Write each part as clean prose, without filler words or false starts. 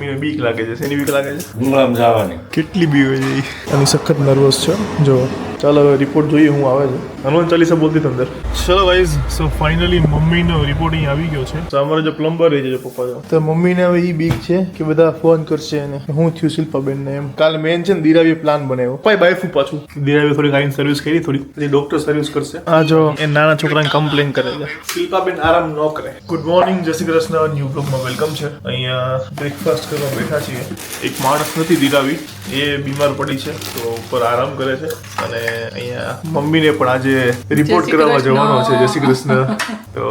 મમ્મીને બીક લાગે છે. શેની બીક લાગે છે? હુંગલામ જવાની. કેટલી બી હોય છે અને સખત નર્વસ છે. જો ચાલો હવે રિપોર્ટ જોઈએ હું આવે છે. હનુમાન ચાલીસા બોલતી હતી અંદર. ચલો ગાઈઝ, સો ફાઇનલી મમ્મીનો રિપોર્ટ અહીં આવી ગયો છે. તો અમારો જે પ્લમ્બર રહી છે પપ્પા જો, તો મમ્મીને હવે એ બીક છે કે બધા ફોન કરશે અને હું થયું શિલ્પાબેન ને એમ. કાલે મેન છે ને દિરાવીએ પ્લાન બનાવ્યો. પાઈ બાઈફું પાછું દિરાવીએ થોડી આઈને સર્વિસ કરી, થોડી પછી ડોક્ટર સર્વિસ કરશે. આ જો એ નાના છોકરાને કમ્પ્લેન કરે છે શિલ્પાબેન આરામ ન કરે. ગુડ મોર્નિંગ, જય શ્રી કૃષ્ણ, ન્યૂ બ્લોગમાં વેલકમ છે. અહીંયા બ્રેકફાસ્ટ કરવા બેઠા છીએ. એક માણસ નથી દિરાવી, એ બીમાર પડી છે તો ઉપર આરામ કરે છે. અને અહીંયા મમ્મીને પણ આજે રિપોર્ટ કરાવવા જવાનો છે. જય શ્રી કૃષ્ણ. તો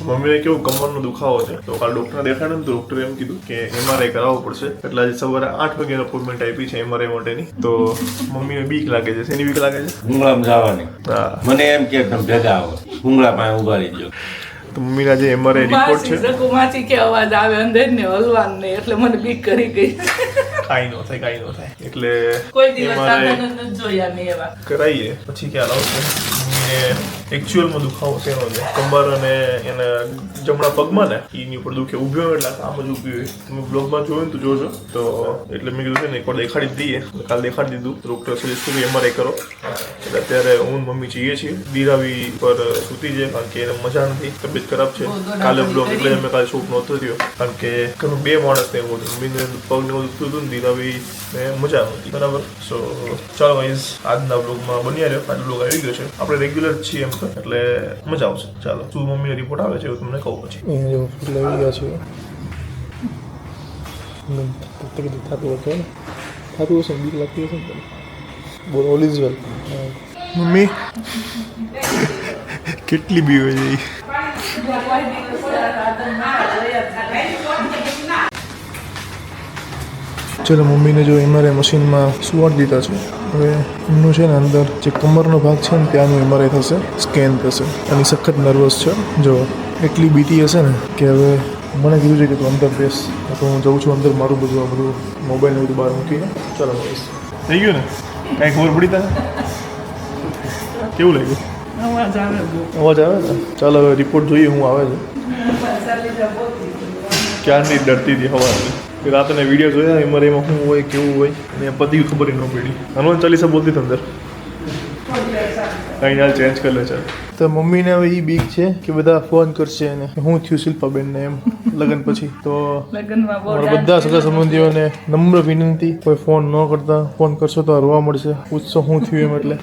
મમ્મીને કેવું કમરનો દુખાવો છે તો કાલ ડોક્ટર દેખાડે ને તો ડોક્ટરે એમ કીધું કે MRI કરાવવો પડશે. એટલે આજે સવારે 8 વાગ્યાની અપોઇન્ટમેન્ટ આપી છે MRI માટેની. તો મમ્મીને બીક લાગે છે. શેની બીક લાગે છે? હુંગલામ જવાની. હા, મને એમ કે તમે ભેગા આવો, હુંગલા પાસે ઉભા રહી ગયો. તો મમ્મીના જે MRI રિપોર્ટ છે, સકુમાથી કે અવાજ આવે અંદર ને હલવાનું ને એટલે મને બીક કરી ગઈ. કાંઈ ન થાય. એટલે કોઈ દિવસ MRI સાધન નથી જોયા મેં એવા. કરાવીએ પછી ખ્યાલ આવશે. એકચ્યુઅલમાં દુખાવો શેનો છે? કમર અને એના જમણા પગમાં ને એની ઉપર દુખે. ઊભ્યો એટલે આમ જ ઊભી હોય. તમે બ્લોગમાં જોયું ને તો જોજો. તો એટલે મેં કીધું છે ને એકવાર દેખાડી જ દઈએ. કાલે દેખાડી દીધું. ડોક્ટર સજેસ્ટ કર્યું MRI કરો. એટલે અત્યારે હું મમ્મી જઈએ છીએ. દિરાવી પર સૂતી છે કારણ કે એને મજા નથી, તબિયત ખરાબ છે. કાલે બ્લોગ એટલે અમે કાલે શૂટ નહોતો થયો કારણ કે ઘણું 2 માણસને એવું હતું. મમ્મીને પગને એવું દુખતું હતું ને દિરાવી મજા નહોતી. બરાબર. સો ચાલો ગાઈઝ, આજના બ્લોગમાં બન્યા રહ્યો. આજનો બ્લોગ આવી ગયો છે. આપણે રેગ્યુલર છીએ એમ તો, એટલે મજા આવશે. ચાલો, શું મમ્મીનો રિપોર્ટ આવે છે એવું તમને કહું પછી. અહીંયા જો લઈ ગયા છે. થતું હશે, બીક લાગતી હશે ને. બોલ, ઓલ ઇઝ વેલ. મમ્મી કેટલી બી હોય છે. ચલો, મમ્મીને જો MRI મશીનમાં સુવાડી દીધા છે. હવે એમનું છે ને અંદર જે કમરનો ભાગ છે ને ત્યાંનું MRI થશે, સ્કેન થશે. અને સખત નર્વસ છે. જો એટલી બીતી હશે ને કે હવે મને કીધું છે કે તું અંદર બેસ. તો હું જઉં છું અંદર. મારું બધું આ બધું મોબાઈલ ને બધું બહાર મૂકીને. ચાલો બેસ. થઈ ગયું ને? કાંઈ ખબર પડી તને? કેવું લાગ્યું? અવાજ આવે અવાજ આવે ને? ચાલો હવે રિપોર્ટ જોઈએ હું આવે છે. ક્યારની ડરતી હતી હવાની. રાતના વિડીયો જોયા MRIમાં શું હોય, કેવું હોય, અને પતિ ખબર ન પડી. હનુમાન ચાલીસા બોલતી હતી અંદર. કંઈ હાલ ચેન્જ કરી લે છે. તો મમ્મીને હવે એ બીક છે કે બધા ફોન કરશે અને હું થયું શિલ્પાબેન ને એમ લગ્ન પછી. તો લગ્નમાં બહુ બધા સગા સંબંધીઓને નમ્ર વિનંતી, કોઈ ફોન ન કરતા. ફોન કરશો તો રોવા મળશે. પૂછશો શું થયું એમ. એટલે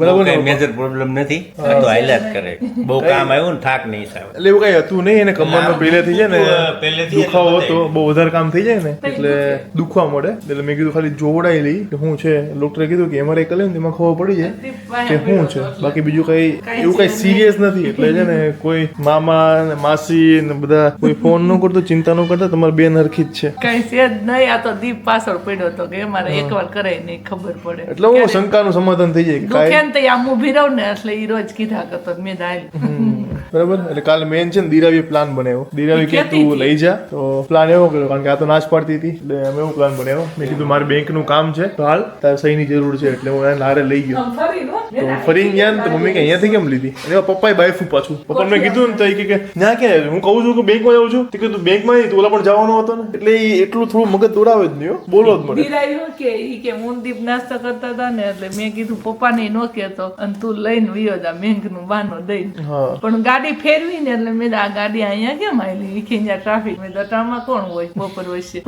બરાબર ને? મેજર પ્રોબ્લેમ નથી, આ તો હાઈલાત કરે. બહુ કામ આવ્યું ને થાક નહીં સાહેબ. એટલે એવું કઈ હતું નહીં. એને કમરમાં પહેલેથી છે ને પહેલેથી દુખાવો હતો, બહુ વધારે કામ થઈ જાય ને એટલે દુખવા મળે. એટલે મેં કીધું ખાલી જોવડાવી લઈ કે શું છે. ડોક્ટરે કીધું કે MRI કરી લે ને એમાં ખબર પડી જાય કે શું છે. બાકી બીજું કઈ એવું કઈ સિરિયસ નથી. એટલે છે ને કોઈ મામા ને માસી ને બધા કોઈ ફોન ન કરતો, ચિંતા ન કરતા. તમારી બેન હરખી જ છે. કઈ છે જ નહીં. આ તો દીપ પાછળ પડ્યો હતો કે મારે એકવાર કરાય નહીં ખબર પડે. એટલે હું શંકાનું સમાધાન થઈ જાય કે કાંઈ તો આમ ઊભી રહું ને એટલે ઈ રોજ કીધા કરતો મેં દાલ. બરાબર. એટલે કાલે મેન છે ને દિરાવીએ પ્લાન બનાવ્યો. દિરાવી કે તું લઈ જા. તો પ્લાન એવો કર્યો કારણ કે આ તો નાશ પાડતી હતી. એટલે અમે એવો પ્લાન બનાવ્યો. મેં કીધું મારે બેંકનું કામ છે તો હાલ, તારે સહીની જરૂર છે. એટલે હું એને લારે લઈ ગયો. તો ફરીને ગયા ને તો મમ્મી કે અહીંયાથી કેમ લીધી? અને પપ્પાએ બાઈફું પાછું. પપ્પાને મેં કીધું ને તો એ કે ના ક્યાં? હું કહું છું કે બેંકમાં જાઉં છું. તે કીધું બેંકમાં નહીં, તો ઓલા પણ જવાનો હતો ને. એટલે એ એટલું થોડું મગજ દોડાવે જ નહીં, બોલો જ મળે. દિરાયું કે ઈ કે મુંદીપ નાસ્તા કરતા હતા ને એટલે મેં કીધું પપ્પાને નો કહેતો અને તું લઈને વિયો જા બેંકનું બહાનો દઈને. પણ ગાડી ફેરવી ને એટલે મેં આ ગાડી અહીંયા કેમ આવી? કે અહીંયા ટ્રાફિક. મેં દટામાં કોણ હોય બપોર વચ્ચે?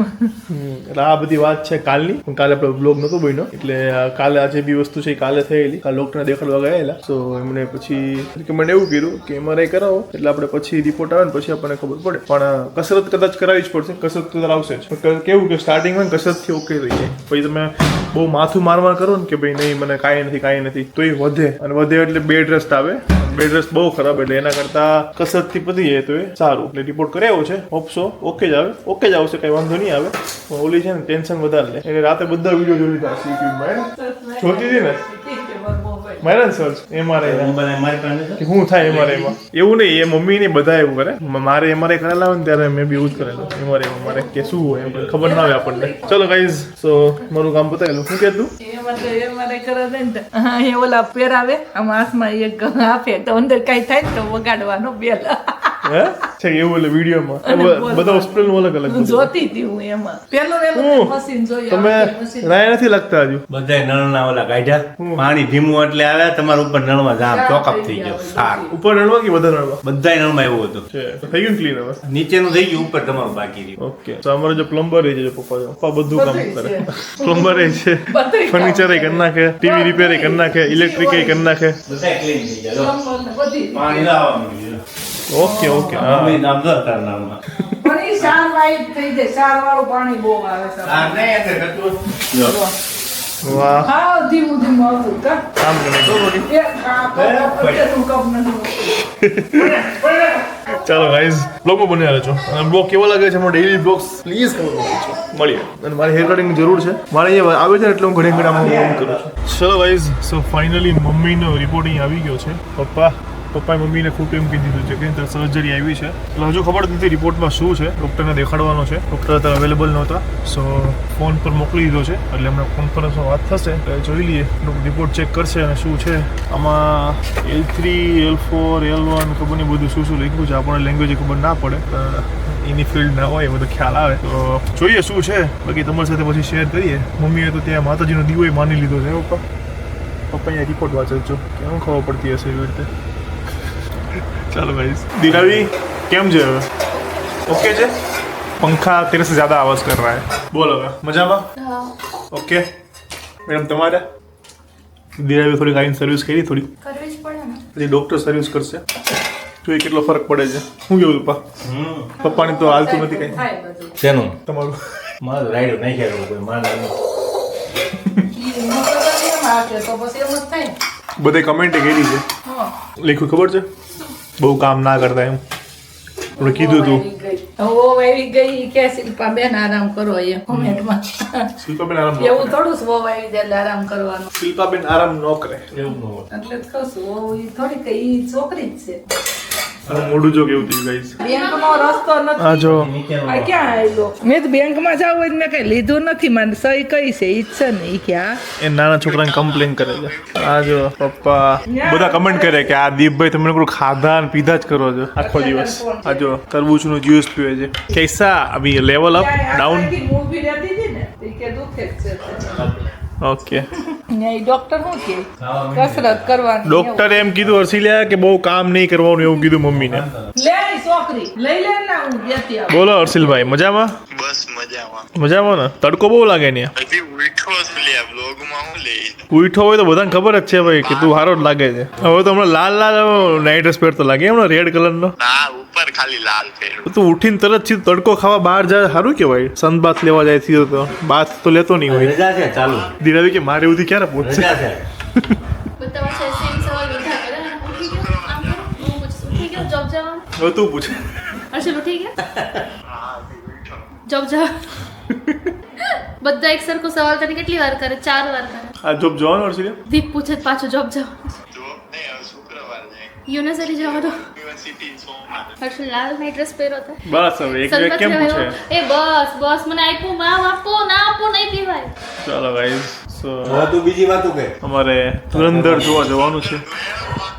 એટલે આ બધી વાત છે કાલની. પણ કાલે આપણે બ્લોગ નતો બન્યો. એટલે કાલે આ જે બી વસ્તુ છે એ કાલે થયેલી. કાલે ડોક્ટરને દેખાડવા ગયેલા. તો એમને પછી મને એવું કીધું કે MRI કરાવો એટલે આપણે પછી રિપોર્ટ આવે ને પછી આપણને ખબર પડે. પણ કસરત કદાચ કરાવી જ પડશે. કસરત તો આવશે જ. કેવું કે સ્ટાર્ટિંગમાં કસરતથી ઓકે થઈ જાય. પછી તમે બહુ માથું મારવા કરો ને કે ભાઈ નહીં મને કાંઈ નથી તો એ વધે. અને વધે એટલે બેડ રેસ્ટ આવે. બેડ રેસ્ટ બહુ ખરાબ. એટલે એના કરતા કસરતથી પતી જાય તો એ સારું. એટલે રિપોર્ટ કરાવ્યો છે. હોપસો ઓકે જ આવે. ઓકે જ આવશે, કઈ વાંધો નહીં આવે. ઓલી છે ને ટેન્શન વધારે લે. એટલે રાતે બધા વિડીયો જોઈ લીધા યુટ્યુબમાં. જોતી હતી ને મારા સર્ચ MRI કે શું થાય MRIમાં. એવું નહીં, એ મમ્મી ને બધા એવું કરે. મારે MRI કરેલા હોય ને ત્યારે મેં બી એવું જ કરેલું. MRI મારે કે શું હોય એમ ખબર ના આવે આપણને. ચલો ગાઈઝ, સો મારું કામ પતાવેલું. શું કહેતું? MRI કરે ને અહીંયા ઓલા પહેરાવે આમ હાથમાં એક આપે તો અંદર કઈ થાય ને તો વગાડવાનો બેલ. હે છે એવું એટલે વિડીયોમાં બધા હોસ્પિટલનું અલગ અલગ બધું. જોતી હતી હું એમાં પેલું મશીન જોયું તમે રાય નથી લાગતા હજુ બધાય નળના ઓલા કાઢ્યા પાણી ધીમું એટલે આવે તમારા ઉપર નળમાં જામ ચોકઅપ થઈ ગયો સારું ઉપર નળવા કે બધા નળવા બધાય નળમાં એવું હતું છે તો થઈ ગયું ક્લીન હવે નીચેનું થઈ ગયું ઉપર તમારું બાકી રહ્યું ઓકે તો અમારો જે પ્લમ્બર છે પપ્પા બધું કામ બધુંય કરે છે. પ્લમ્બર છે બધુંય કામ ફર્નિચર કરી નાખે ટીવી રિપેર કરી નાખે ઇલેક્ટ્રિક કરી નાખે બધાય ક્લીન થઈ ગયા બધી પાણી લાવવાનું ઓકે ઓકે હા મમ્મી નામ જો તાર નામમાં પણ ઈ સાર વાઈટ થઈ જાય સાર વાળું પાણી બહુ આવે છે આ નહીં એટલે હતું. જો. વાહ હા ધીમું ધીમું હતું કા કામ કરે એક કપ નથી ચાલો ગાઈઝ બ્લોગમાં બન્યા રહેજો અને બ્લોગ કેવો લાગે છે અમારો ડેઈલી બ્લોગ્સ પ્લીઝ કમેન્ટ કરજો મળીએ અને મારે હેર કટિંગની જરૂર છે મારે અહીંયા આવે છે ને એટલે હું ઘણી ઘણી આમાં કામ કરું છું ચલો ગાઈઝ સો ફાઇનલી મમ્મીનો રિપોર્ટ અહીં આવી ગયો છે પપ્પાએ મમ્મીને ખોટું એમ કહી દીધું છે કે ત્યાં સર્જરી આવી છે એટલે હજુ ખબર નથી રિપોર્ટમાં શું છે ડૉક્ટરને દેખાડવાનો છે ડૉક્ટર અત્યારે અવેલેબલ નહોતા સો ફોન પર મોકલી દીધો છે એટલે હમણાં કોન્ફરન્સમાં વાત થશે એટલે જોઈ લઈએ રિપોર્ટ ચેક કરશે અને શું છે આમાં L3 L4 L1 ખબર નહીં બધું શું લખ્યું છે આપણને લેંગ્વેજ ખબર ના પડે એની ફિલ્ડ ના હોય બધો ખ્યાલ આવે તો જોઈએ શું છે બાકી તમારી સાથે પછી શેર કરીએ મમ્મીએ તો ત્યાં માતાજીનો દીવો માની લીધો છે પપ્પા અહીંયા રિપોર્ટ વાંચજો કેમ ખબર પડતી હશે એવી રીતે चलो भाई दिरावी કેમ છે હવે ઓકે છે पंखा तेरे से ज्यादा आवाज कर रहा है बोल હવે મજામાં ઓકે મેડમ તમારે દિરાવી થોડી ગાઈન સર્વિસ કરી થોડી કરવી જ પડે ને પછી ડોક્ટર સર્વિસ કરશે તો કેટલો ફરક પડે છે શું કેવું પપ્પા પપ્પાને તો હાલતું નથી કઈ થાય બધું શેનું તમારું મારું રાયડું નહીં ખેડવું કોઈ માન ઈ મોટો તો એમ આવે તો પછી એમ જ થાય ને. બધે કમેન્ટ કરી છે હા લખ્યું ખબર છે બહુ કામ ના કરતા એમ આપણે કીધું તું ઓ આવી ગઈ કે શિલ્પા બેન આરામ કરો એમ કોમેન્ટમાં શિલ્પાબેન આરામ ન એવું કરે. થોડું વો આવી જાય એટલે આરામ કરવાનો શિલ્પાબેન આરામ ન કરે એવું ન હોય એટલે જ કહું છું વો ઈ થોડીક ઈ છોકરી જ છે અને મોઢું જો કેવું થયું ગાઈસ બેંકનો રસ્તો નથી આ જો આ ક્યાં આવ્યો મેં તો બેંકમાં જાવ હોય મેં કઈ લીધું નથી મને સહી કઈ છે ઈ જ છે ને ઈ ક્યાં એ નાના છોકરાને કમ્પ્લેન કરે છે આ જો પપ્પા બધા કમેન્ટ કરે કે આ દીપભાઈ તમે લોકો ખાધા ને પીધા જ કરો છો આખો દિવસ આ જો તરબૂચનું જ્યુસ પીવે છે કૈસા અભી લેવલ અપ ડાઉન મૂવી રહેતી હતી ને ઈ કે દુખે જ છે ઓકે ને ઈ ડોક્ટર શું કે કસરત કરવાની ડોક્ટરે એમ કીધું હર્ષિલિયા કે બહુ કામ નહીં કરવાનું એવું કીધું મમ્મીને લે ઈ છોકરી લઈ લે ને હું દેતી આવું બોલો હર્ષિલભાઈ મજામાં બસ મજામાં મજામાં ને તડકો બહુ લાગે ને હજી ઉઠો છું લ્યા બ્લોગમાં હું લઈ ઉઠો હોય તો બધાને ખબર જ છે ભાઈ કે તું સારો જ લાગે છે હવે તો હમણાં લાલ નાઇટ ડ્રેસ પહેરતો લાગે એમનો રેડ કલરનો ના ઉપર ખાલી લાલ ફેરું તું ઉઠીને તરત સીધું તડકો ખાવા બહાર જાય સારું કેવાય સનબાથ લેવા જાય સીધો તો બાથ તો લેતો નહીં હોય રજા છે ચાલુ દિરાવી કે મારે એવું ક્યારે પહોંચશે રજા છે બધા પાછા સેમ સવાલ બધા કરે ને ઉઠી ગયો આમ કરો હું પૂછું ઉઠી ગયો જોબ જવાનું હવે તું પૂછ હર્ષલ ઉઠી ગયા જોબ જવા બધા એક સરખો સવાલ તને કેટલી વાર કરે 4 વાર કરે આ જોબ જવાનું હર્ષિલ દીપ પૂછે તો પાછું જોબ જવાનું જોબ નહીં હવે શુક્રવાર જાય યુનિવર્સિટી જવાનું યુનિવર્સિટી સોમવારે હર્ષલ લાલ નાઇટ ડ્રેસ પહેર્યો હતો બસ હવે એક બે કેમ પૂછે એ બસ મને આપ્યું નામ આપો ના આપો નહીં પીવાય ચાલો ગાઈઝ સો હવે તું બીજી વાતું કે અમારે ધુરંધર જોવા જવાનું છે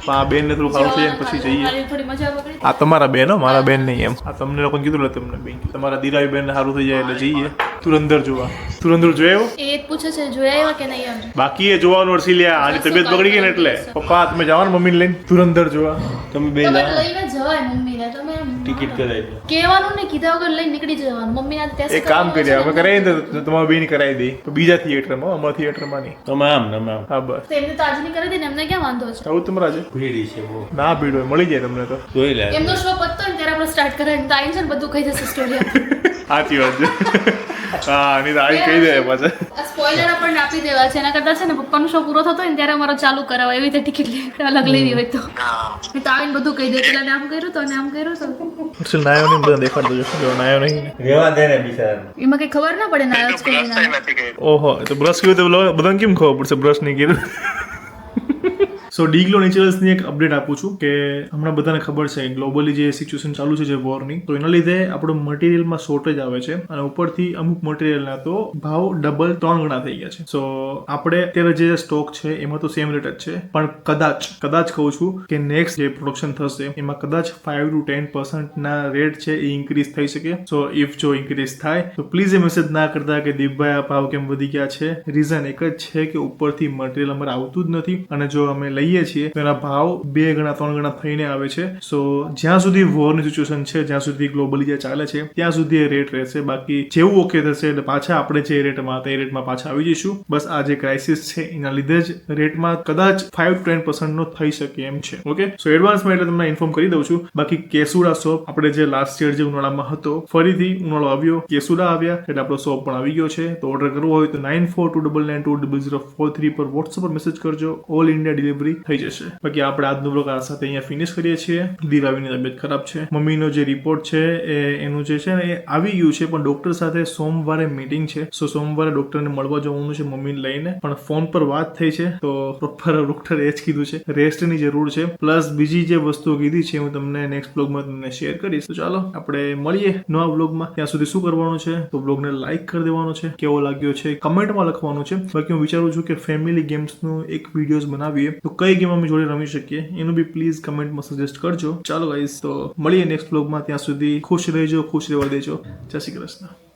પણ આ બેનને થોડું સારું થઈ જાય ને પછી જઈએ મારી થોડી મજા બગડી આ તમારા બેન હો મારા બેન નહીં એમ આ તમને લોકોને કીધું એટલે તમને બેન તમારા દિરાવી બેન સારું થઈ જાય એટલે જઈએ ધુરંધર જોવા ધુરંધર જોયો એ જ પૂછે છે જોયા આવ્યા કે નહીં એમ બાકી એ જોવાનું હર્ષિલિયા આની તબિયત બગડી ગઈ ને એટલે પપ્પા તમે જવાનું મમ્મીને લઈને ધુરંધર જોવા તમે બે તમે જાઓ લઈને જવાય મમ્મીને તમે ટિકિટ કરાવી દો કહેવાનું નહીં કીધા વગર લઈને નીકળી જવાનું મમ્મીના ટેસ્ટ એક કામ કરીએ અમે કરાવી દે તો તમારા બેન કરાવી દઈ તો બીજા થિયેટરમાં અમારા થિયેટરમાં નહીં તમે આમ તમે આમ હા બસ તેમને તાજની કરી દે ને એમને ક્યાં વાંધો છે આવું તમારા છે ભીડી છે બહુ ના ભીડ હોય મળી જાય તમને તો જોઈ લે એમનો શો પતતો ને ત્યારે આપણે સ્ટાર્ટ કરાય તો આઈને છે ને બધું કહી દેશે સ્ટોરી સાચી વાત છે હા નહીં તો આવી કહી દે પાછા આ સ્પોઇલર આપણને આપી દેવા છે એના કરતા છે ને પપ્પાનો શો પૂરો થતો હોય ને ત્યારે અમારો ચાલુ કરાવો એવી રીતે ટિકિટ અલગ લેવી હોય તો તો આવીને બધું કહી દે પેલા આમ કર્યું તો ને આમ કર્યું તો હર્ષિલ નાયો નહીં બધા દેખાડતો જો જો નાયો નહીં ને રેવા દે ને બિચારાને એમાં કઈ ખબર ના પડે ના જ કરી રસ્તા નથી ગઈ ઓહો એ તો બ્રશ કર્યું તો બધાને કેમ ખબર પડશે બ્રશ નહીં કર્યું સો ડીગ્લો નેચરલ્સની એક અપડેટ આપું છું કે હમણાં બધાને ખબર છે ગ્લોબલી જે સિચ્યુએશન ચાલુ છે જે વોરની, તો એના લીધે આપણો મટીરિયલમાં શોર્ટેજ આવે છે અને ઉપરથી અમુક મટીરિયલના તો ભાવ ડબલ 3 ગણા થઈ ગયા છે. સો આપણે અત્યારે જે સ્ટોક છે એમાં તો સેમ રેટ જ છે, પણ કદાચ કહું છું કે નેક્સ્ટ જે પ્રોડક્શન થશે એમાં કદાચ 5 to 10% ના રેટ છે એ ઇન્ક્રીઝ થઈ શકે. સો ઇફ જો ઇન્ક્રીઝ થાય તો પ્લીઝ એ મેસેજ ના કરતા કે દીપભાઈ આ ભાવ કેમ વધી ગયા છે. રીઝન એક જ છે કે ઉપરથી મટીરિયલ અમારે આવતું જ નથી અને જો અમે લઈએ છીએ તો એના ભાવ 2 ગણા 3 ગણા થઈને આવે છે. સો જ્યાં સુધી વોરની સિચ્યુએશન છે, જ્યાં સુધી ગ્લોબલી જે ચાલે છે ત્યાં સુધી એ રેટ રહેશે. બાકી જેવું ઓકે થશે એટલે પાછા આપણે જે રેટમાં હતા એ રેટમાં પાછા આવી જઈશું. બસ આ જે ક્રાઇસિસ છે એના લીધે જ રેટમાં કદાચ 5 to 10% નો થઈ શકે એમ છે. ઓકે, સો એડવાન્સમાં એટલે તમને ઇન્ફોર્મ કરી દઉં છું. બાકી કેસુડા શોપ આપણે જે લાસ્ટ યર જે ઉનાળામાં હતો, ફરીથી ઉનાળો આવ્યો, કેસુડા આવ્યા એટલે આપણો શોપ પણ આવી ગયો છે. તો ઓર્ડર કરવો હોય તો 9429920043 પર વોટ્સઅપ પર મેસેજ કરજો. ઓલ ઇન્ડિયા ડિલિવરી થઈ જશે. બાકી આપણે આજનો બ્લોગ આ સાથે અહીંયા ફિનિશ કરીએ છીએ. દીવાવીની તબિયત ખરાબ છે, મમ્મીનો જે રિપોર્ટ છે એનું જે છે ને એ આવી ગયું છે, પણ ડોક્ટર સાથે સોમવારે મીટિંગ છે. સો સોમવારે ડોક્ટરને મળવા જવાનું છે મમ્મીને લઈને, પણ ફોન પર વાત થઈ છે તો પ્રોપર ડોક્ટરે એ જ કીધું છે રેસ્ટની જરૂર છે. પ્લસ બીજી જે વસ્તુઓ કીધી છે હું તમને નેક્સ્ટ બ્લોગમાં તમને શેર કરીશ. તો ચાલો આપણે મળીએ નવા બ્લોગમાં. ત્યાં સુધી શું કરવાનું છે તો બ્લોગને લાઈક કરી દેવાનો છે, કેવો લાગ્યો છે કમેન્ટમાં લખવાનું છે. બાકી હું વિચારું છું કે ફેમિલી ગેમ્સનું એક વિડીયોઝ બનાવીએ તો કઈ ગેમ અમે જોડે રમી શકીએ એનું બી પ્લીઝ કમેન્ટમાં સજેસ્ટ કરજો. ચાલો ગાઈઝ, તો મળીએ નેક્સ્ટ બ્લોગમાં. ત્યાં સુધી ખુશ રહેજો, ખુશ રહેવા દેજો. જય શ્રી કૃષ્ણ.